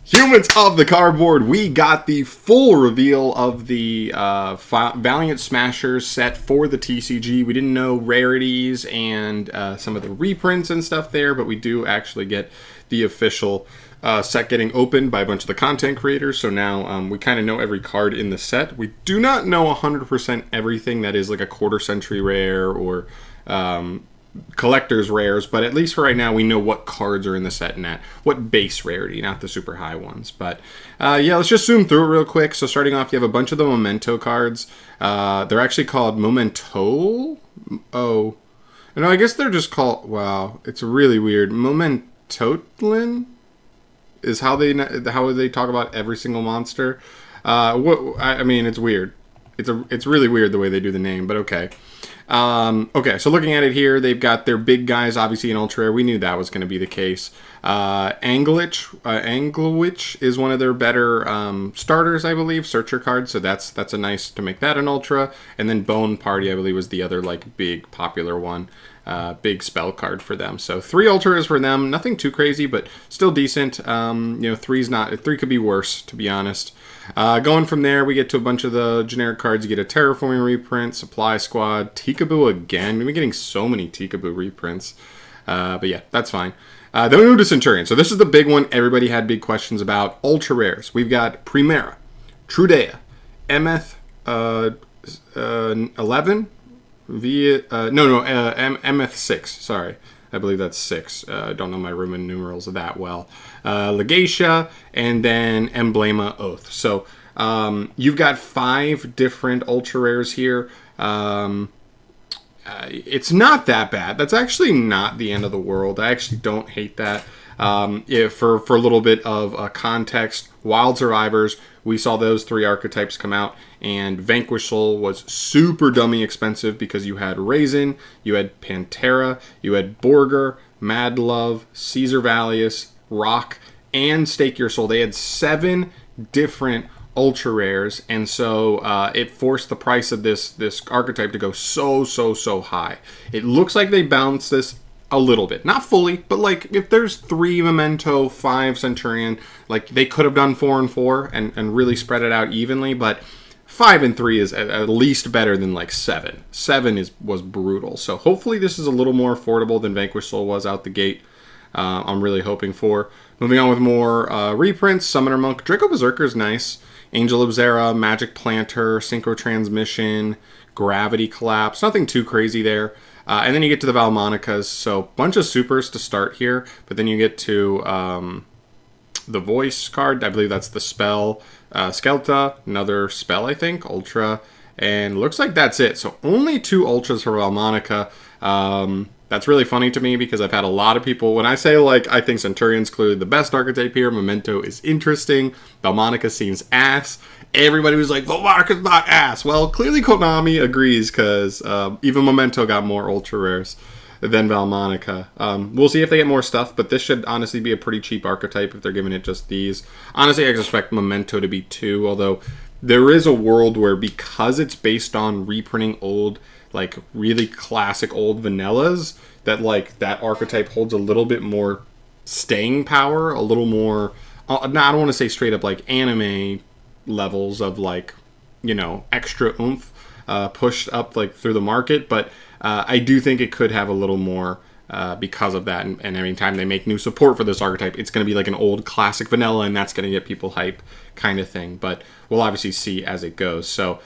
Humans of the cardboard, we got the full reveal of the Valiant Smashers set for the TCG. We didn't know rarities and some of the reprints and stuff there, but we do actually get the official set getting opened by a bunch of the content creators. So now we kind of know every card in the set. We do not know 100% everything that is like a quarter century rare or collector's rares, but at least for right now we know what cards are in the set and at what base rarity, not the super high ones. But yeah, let's just zoom through it real quick. So starting off, you have a bunch of the memento cards. They're actually called memento. Oh no, I guess they're just called, wow, it's really weird. Momentotlin is how they talk about every single monster. I mean, it's weird. It's really weird the way they do the name, but okay. Okay, so looking at it here, they've got their big guys, obviously in Ultra Rare. We knew that was going to be the case. Anglewitch is one of their better starters, I believe, searcher cards. So that's a nice to make that an Ultra. And then Bone Party, I believe, was the other like big popular one. Big spell card for them. So 3 Ultras for them. Nothing too crazy, but still decent. You know, 3 could be worse, to be honest. Going from there, we get to a bunch of the generic cards. You get a Terraforming reprint, Supply Squad, Tikaboo again. We've been getting so many Tikaboo reprints. But yeah, that's fine. Then we move to Centurion. So this is the big one everybody had big questions about. Ultra Rares. We've got Primera, Trudea, Emeth 11, Emeth 6, sorry. I believe that's 6. Don't know my Roman numerals that well. Legatia, and then Emblema Oath. So you've got 5 different Ultra Rares here. It's not that bad. That's actually not the end of the world. I actually don't hate that. For a little bit of context, Wild Survivors, we saw those 3 archetypes come out, and Vanquish Soul was super dummy expensive because you had Raisin, you had Pantera, you had Borger, Mad Love, Caesar Valius, Rock, and Stake Your Soul. They had 7 different ultra rares, and so it forced the price of this archetype to go so high. It looks like they bounced this a little bit, not fully, but like if there's 3 Memento, 5 Centurion, like they could have done 4 and 4 and really spread it out evenly, but 5 and 3 is at least better than like 7. 7 was brutal. So hopefully this is a little more affordable than Vanquish Soul was out the gate. I'm really hoping for. Moving on with more reprints. Summoner Monk, Draco Berserker is nice. Angel of Zera, Magic Planter, Synchro Transmission, Gravity Collapse. Nothing too crazy there. And then you get to the Valmonicas. So bunch of supers to start here. But then you get to the voice card. I believe that's the spell. Skelta, another spell, I think. Ultra. And looks like that's it. So only 2 ultras for Valmonica. That's really funny to me because I've had a lot of people, when I say like I think Centurion's clearly the best archetype here, Memento is interesting, Valmonica seems ass, everybody was like, Valmonica's not ass. Well, clearly Konami agrees because even Memento got more ultra rares than Valmonica. We'll see if they get more stuff, but this should honestly be a pretty cheap archetype if they're giving it just these. Honestly, I expect Memento to be 2, although there is a world where because it's based on reprinting old, like really classic old vanillas, that like that archetype holds a little bit more staying power, a little more, I don't want to say straight up like anime levels of like, you know, extra oomph pushed up like through the market, but I do think it could have a little more because of that, and every time they make new support for this archetype, it's going to be like an old classic vanilla, and that's going to get people hype kind of thing, but we'll obviously see as it goes. So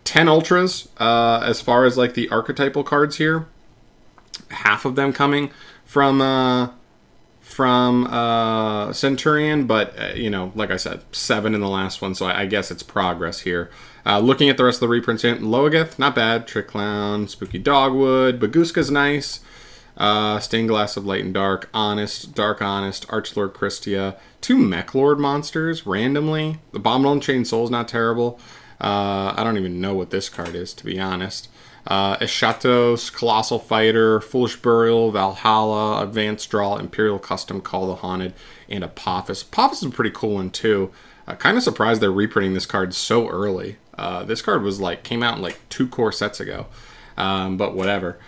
10 ultras as far as like the archetypal cards here, half of them coming from Centurion, but you know, like I said, 7 in the last one, so I guess it's progress here. Looking at the rest of the reprints, Loageth, not bad. Trick Clown, Spooky Dogwood, Baguska's nice. Stained Glass of Light and Dark, Honest, Dark Honest, Archlord Christia, 2 Mechlord monsters randomly. The Abominable Chain Soul's not terrible. I don't even know what this card is, to be honest. Eschatos, Colossal Fighter, Foolish Burial, Valhalla, Advanced Draw, Imperial Custom, Call the Haunted, and Apophis. Apophis is a pretty cool one, too. Kind of surprised they're reprinting this card so early. This card was like, came out in like 2 core sets ago. But whatever.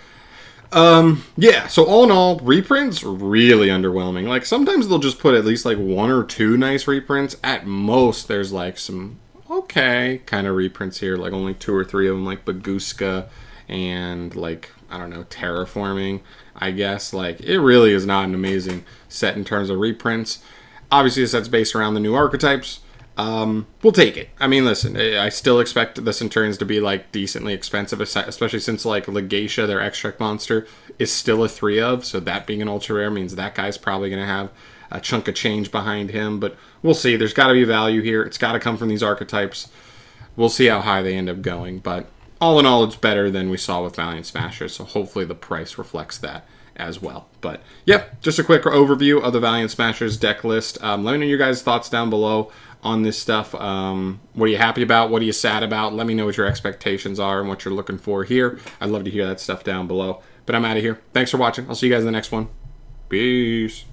Yeah, so all in all, reprints really underwhelming. Like sometimes they'll just put at least like one or two nice reprints. At most, there's like some okay kind of reprints here, like only two or three of them, like Baguska and like I don't know, terraforming. I guess like it really is not an amazing set in terms of reprints. Obviously, the set's based around the new archetypes. We'll take it. I mean, listen, I still expect the Centurions to be like decently expensive, especially since like Legatia, their extract monster, is still a 3 of. So that being an ultra rare means that guy's probably going to have a chunk of change behind him. But we'll see. There's got to be value here. It's got to come from these archetypes. We'll see how high they end up going. But all in all, it's better than we saw with Valiant Smashers. So hopefully the price reflects that as well. But yep, just a quick overview of the Valiant Smashers deck list. Let me know your guys' thoughts down below on this stuff. What are you happy about? What are you sad about? Let me know what your expectations are and what you're looking for here. I'd love to hear that stuff down below. But I'm out of here. Thanks for watching. I'll see you guys in the next one. Peace.